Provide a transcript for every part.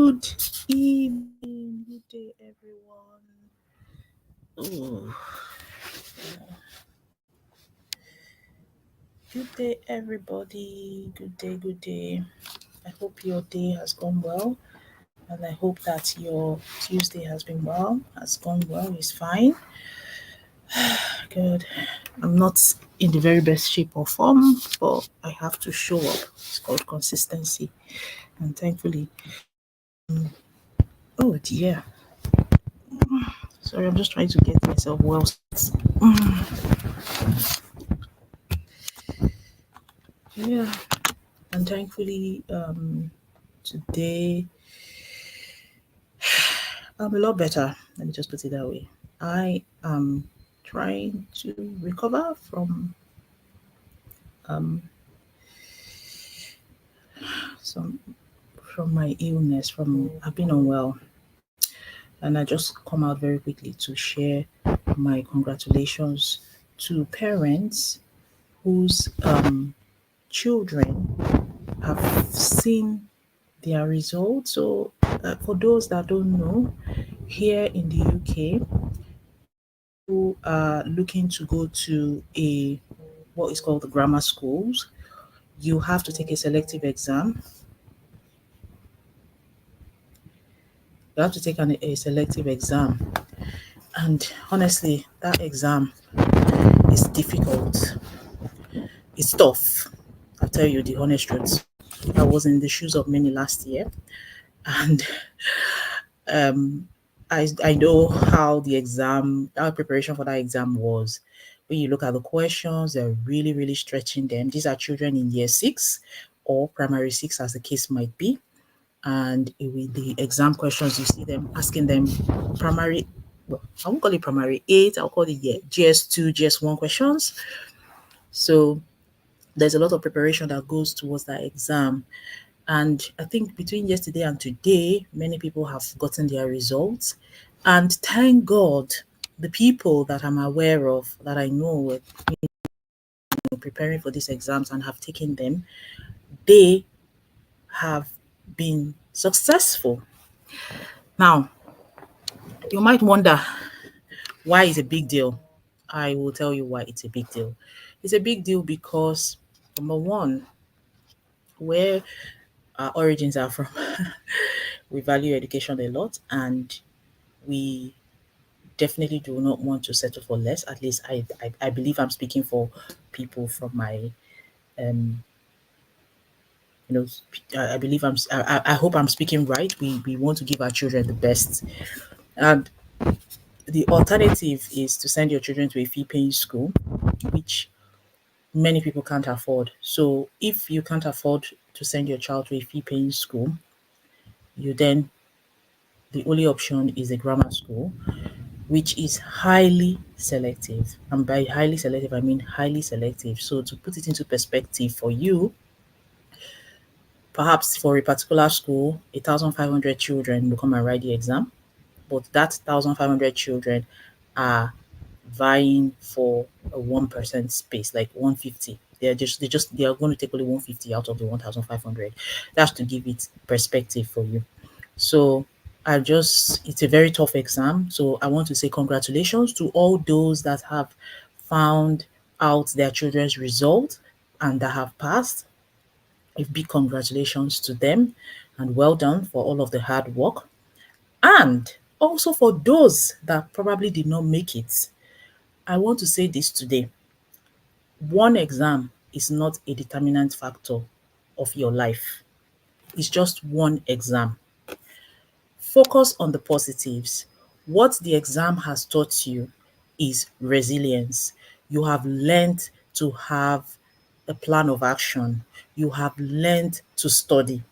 Good evening, good day, everyone. Ooh. Good day, everybody. Good day, good day. I hope your day has gone well, and I hope that your Tuesday has been well, has gone well, is fine. Good. I'm not in the very best shape or form, but I have to show up. It's called consistency, and thankfully, oh dear. Sorry, I'm just trying to get myself well. Yeah, and thankfully, today I'm a lot better. Let me just put it that way. I am trying to recover um some from my illness. From I've been unwell, and I just come out very quickly to share my congratulations to parents whose children have seen their results. So, for those that don't know, here in the UK, who are looking to go to a what is called the grammar schools, you have to take a selective exam. You have to take a selective exam, and honestly, that exam is difficult. It's tough. I'll tell you the honest truth. I was in the shoes of many last year, and um, I know how the exam, our preparation for that exam was. When you look at the questions, they're really, really stretching them. These are children in year six or primary six, as the case might be. And with the exam questions, you see them asking them primary, well, I won't call it primary eight, I'll call it GS2, GS1 questions. So there's a lot of preparation that goes towards that exam. And I think between yesterday and today, many people have gotten their results. And thank God, the people that I'm aware of, that I know were preparing for these exams and have taken them, they have been successful. Now, you might wonder why it's a big deal. I will tell you why it's a big deal. It's a big deal because, number one, where our origins are from, we value education a lot, and we definitely do not want to settle for less. At least I believe I'm speaking for people from my, um, you know, I believe I hope I'm speaking right. We want to give our children the best. And the alternative is to send your children to a fee paying school, which many people can't afford. So if you can't afford to send your child to a fee paying school, you then the only option is a grammar school, which is highly selective. And by highly selective, I mean highly selective. So to put it into perspective for you, perhaps for a particular school, 1,500 children will come and write the exam, but that 1,500 children are vying for a 1% space, like 150. They are going to take only 150 out of the 1,500. That's to give it perspective for you. So it's a very tough exam. So I want to say congratulations to all those that have found out their children's result and that have passed. A big congratulations to them, and well done for all of the hard work. And also for those that probably did not make it, I want to say this today. One exam is not a determinant factor of your life. It's just one exam. Focus on the positives. What the exam has taught you is resilience. You have learned to have a plan of action. You have learned to study.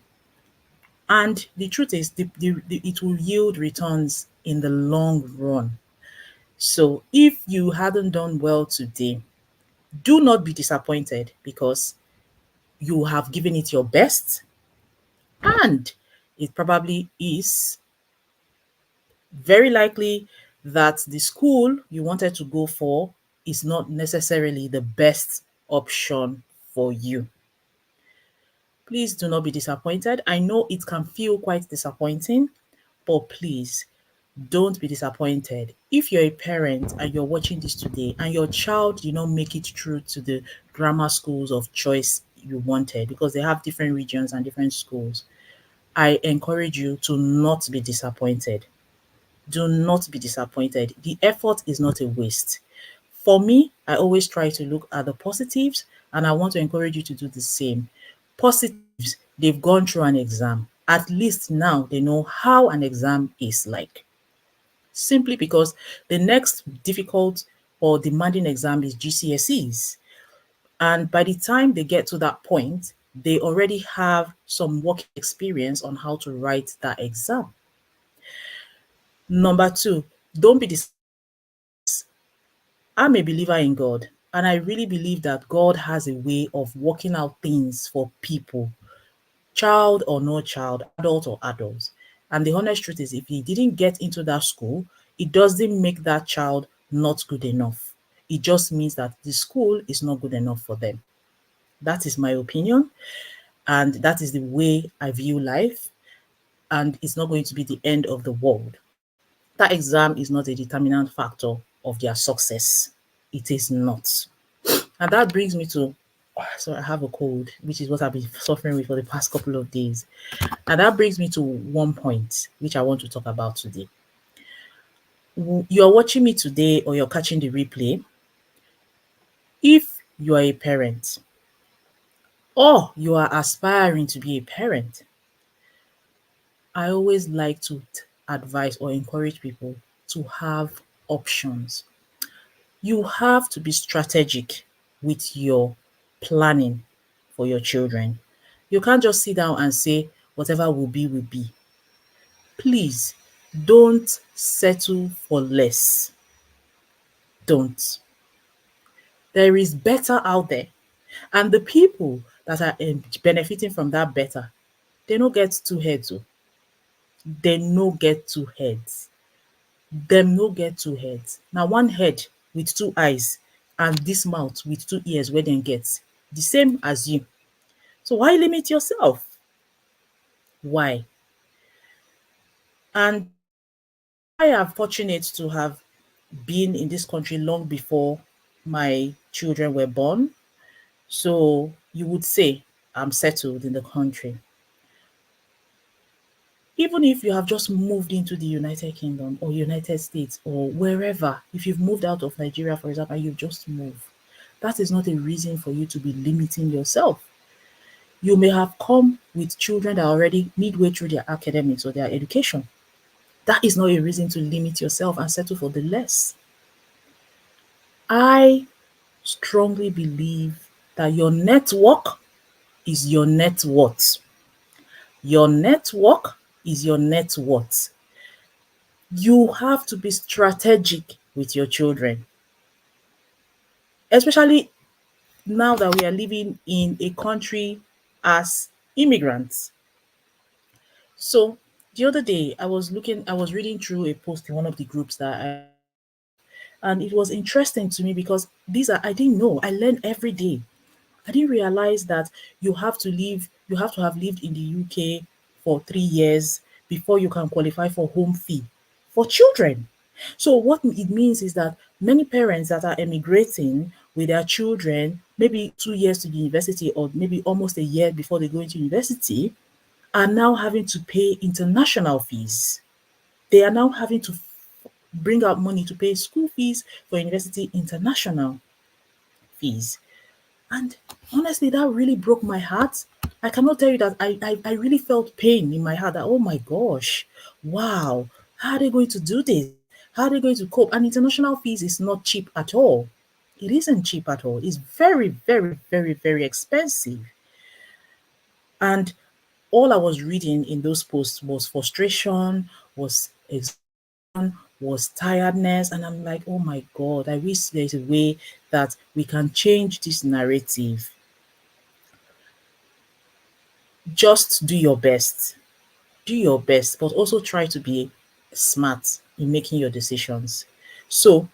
And the truth is, it will yield returns in the long run. So if you hadn't done well today, do not be disappointed because you have given it your best, and it probably is very likely that the school you wanted to go for is not necessarily the best option for you. Please do not be disappointed. I know it can feel quite disappointing, but please don't be disappointed. If you're a parent and you're watching this today and your child did not make it through to the grammar schools of choice you wanted, because they have different regions and different schools, I encourage you to not be disappointed. Do not be disappointed. The effort is not a waste. For me, I always try to look at the positives, and I want to encourage you to do the same. Positives, they've gone through an exam. At least now they know how an exam is like. Simply because the next difficult or demanding exam is GCSEs. And by the time they get to that point, they already have some work experience on how to write that exam. Number two, don't be dis. I'm a believer in God, and I really believe that God has a way of working out things for people, child or no child, adult or adult. And the honest truth is, if he didn't get into that school, it doesn't make that child not good enough. It just means that the school is not good enough for them. That is my opinion, and that is the way I view life. And it's not going to be the end of the world. That exam is not a determinant factor of their success. It is not. And that brings me to, so I have a cold, which is what I've been suffering with for the past couple of days. And that brings me to one point which I want to talk about today. You're watching me today or you're catching the replay. If you are a parent or you are aspiring to be a parent, I always like to advise or encourage people to have options. You have to be strategic with your planning for your children. You can't just sit down and say, whatever will be, will be. Please don't settle for less. Don't. There is better out there. And the people that are benefiting from that better, they no get two heads. Oh. They no get two heads. Them no get two heads. Now one head with two eyes and this mouth with two ears where them get the same as you. So why limit yourself? Why? And I am fortunate to have been in this country long before my children were born. So you would say I'm settled in the country. Even if you have just moved into the United Kingdom or United States or wherever, if you've moved out of Nigeria, for example, and you've just moved, that is not a reason for you to be limiting yourself. You may have come with children that are already midway through their academics or their education. That is not a reason to limit yourself and settle for the less. I strongly believe that your network is your net worth. Your network is your net worth. You have to be strategic with your children, especially now that we are living in a country as immigrants. So the other day, I was reading through a post in one of the groups that and it was interesting to me because I didn't know, I learn every day. I didn't realize that you have to have lived in the UK for 3 years before you can qualify for home fee for children. So what it means is that many parents that are emigrating with their children, maybe 2 years to the university or maybe almost a year before they go into university, are now having to pay international fees. They are now having to bring out money to pay school fees for university international fees. And honestly, that really broke my heart. I cannot tell you that I really felt pain in my heart that, oh my gosh, wow, how are they going to do this? How are they going to cope? And international fees is not cheap at all. It isn't cheap at all. It's very, very, very, very expensive. And all I was reading in those posts was frustration, was exhaustion, was tiredness. And I'm like, oh my God, I wish there's a way that we can change this narrative. Just do your best. Do your best, but also try to be smart in making your decisions. So,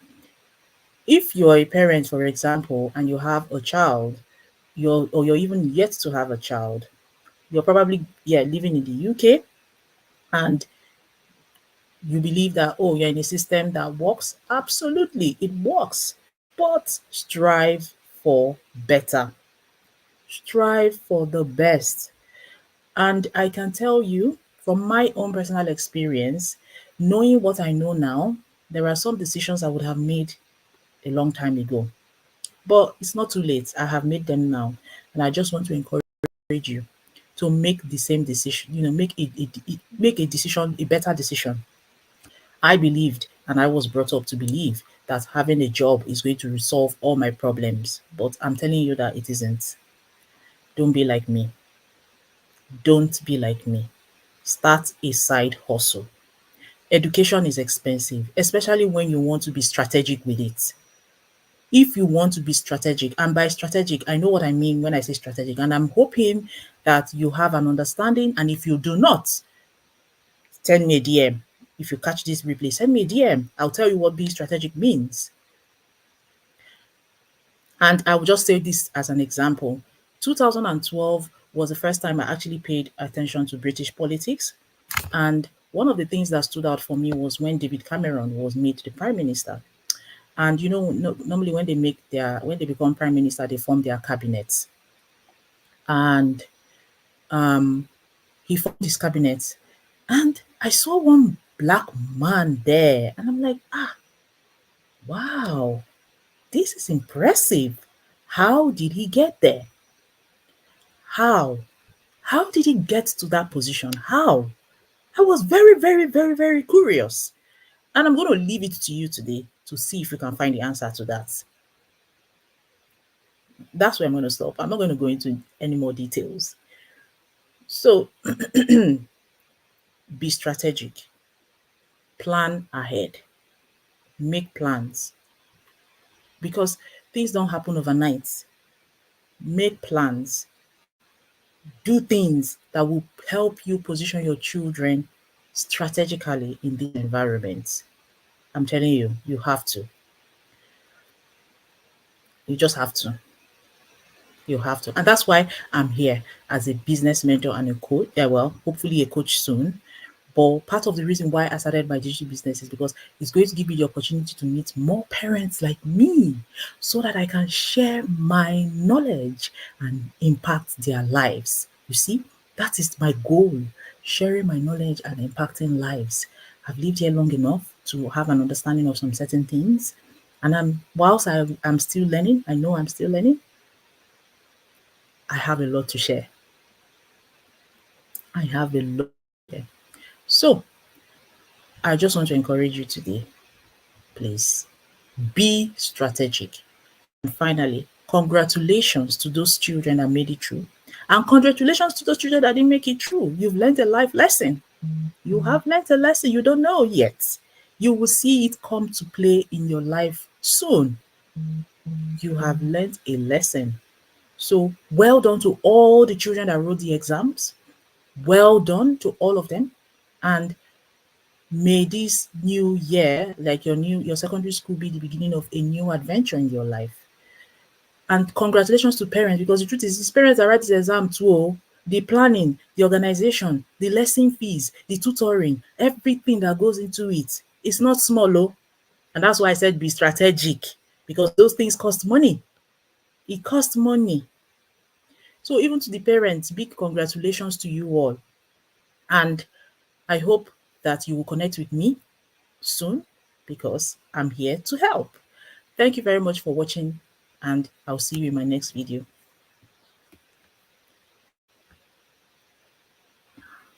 if you're a parent, for example, and you have a child, you're even yet to have a child, You're probably, living in the UK, and you believe that, oh, you're in a system that works. Absolutely, it works. But strive for better. Strive for the best. And I can tell you from my own personal experience, knowing what I know now, there are some decisions I would have made a long time ago. But it's not too late. I have made them now. And I just want to encourage you to make the same decision, make a decision, a better decision. I believed, and I was brought up to believe, that having a job is going to resolve all my problems. But I'm telling you that it isn't. Don't be like me. Don't be like me. Start a side hustle. Education is expensive, especially when you want to be strategic with it. If you want to be strategic, and by strategic, I know what I mean when I say strategic, and I'm hoping that you have an understanding. And if you do not, send me a DM. If you catch this replay, send me a DM. I'll tell you what being strategic means. And I will just say this as an example. 2012 was the first time I actually paid attention to British politics. And one of the things that stood out for me was when David Cameron was made the prime minister. And normally when they become prime minister, they form their cabinets. And he formed his cabinet, and I saw one black man there, and I'm like, wow, this is impressive. How did he get there? How? How did he get to that position? How? I was very, very, very, very curious. And I'm going to leave it to you today to see if you can find the answer to that. That's where I'm going to stop. I'm not going to go into any more details. So be strategic. Plan ahead. Make plans. Because things don't happen overnight. Make plans. Do things that will help you position your children strategically in this environment. I'm telling you, you have to. You just have to. You have to. And that's why I'm here as a business mentor and a coach. Yeah, well, hopefully a coach soon. But part of the reason why I started my digital business is because it's going to give me the opportunity to meet more parents like me so that I can share my knowledge and impact their lives. You see, that is my goal, sharing my knowledge and impacting lives. I've lived here long enough to have an understanding of some certain things. And whilst I'm still learning, I know I'm still learning, I have a lot to share. I have a lot to share. So I just want to encourage you today, please be strategic. And finally, congratulations to those children that made it through. And congratulations to those children that didn't make it through. You've learned a life lesson. You have learned a lesson you don't know yet. You will see it come to play in your life soon. You have learned a lesson. So well done to all the children that wrote the exams. Well done to all of them. And may this new year, like your secondary school, be the beginning of a new adventure in your life. And congratulations to parents, because the truth is, these parents that write this exam too, the planning, the organization, the lesson fees, the tutoring, everything that goes into it, it's not small, oh. And that's why I said be strategic, because those things cost money. It costs money. So even to the parents, big congratulations to you all. And I hope that you will connect with me soon, because I'm here to help. Thank you very much for watching, and I'll see you in my next video.